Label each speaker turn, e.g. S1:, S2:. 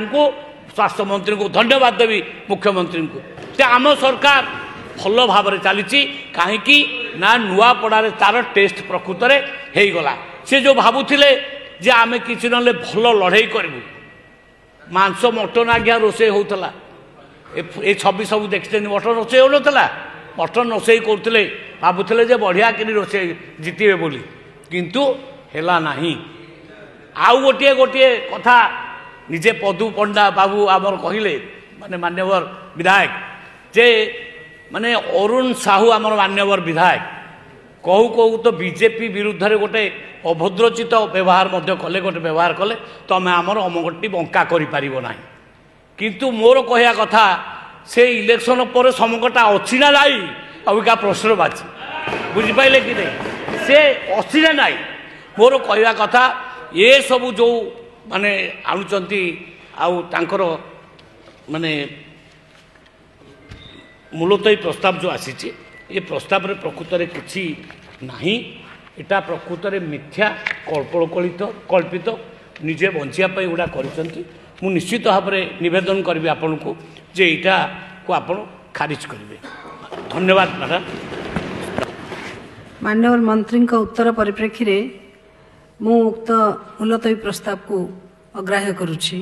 S1: को स्वास्थ्य मंत्री को धन्यवाद देवी मुख्यमंत्री को से आम सरकार भल भाव चली कहीं ना नुआपड़े तार टेस्ट प्रकृत में होगला सी जो भावुले जे आम कि ना भल लड़े करूँ मांस मटन आज्ञा रोसे होता ये छवि सब देखते मटन रोसे होना मटन रोसे करते भावुले बढ़िया कि रोसे जितबे बोली किंतु हेला नहीं आउ गोटे गोटे कथा निजे पदु पंडा बाबू आमर कहले माने मान्यवर विधायक जे माने अरुण साहू आमर मान्यवर विधायक कहू कहू तो बीजेपी विरुद्ध रे गोटे अभद्रचित व्यवहार कले गोटे व्यवहार कले तो आम आमर अमगटी बंका करें किंतु मोर कहया कथा से इलेक्शन पर समकटा अच्छी ना नाई अबिका प्रश्न बाची बुझिपारे कि नहीं से अच्छी ना नाई मोर कहया कथा ये सब जो माने आणुचंती आउ तांकर माने मूलतः प्रस्ताव जो आसी ये प्रस्ताव रे प्रकृत रे किछि नाही एटा प्रकृत रे मिथ्या कल्पित निजे बंचिया पई उडा करिसंती मु निश्चित भाव में निवेदन करी आपण को जे एटा को आपण खारिज करिवे धन्यवाद मैडम
S2: माननीय मंत्री का उत्तर परिप्रेक्षी रे मु उक्त मुलतवी प्रस्ताव को अग्राह्य करुछि।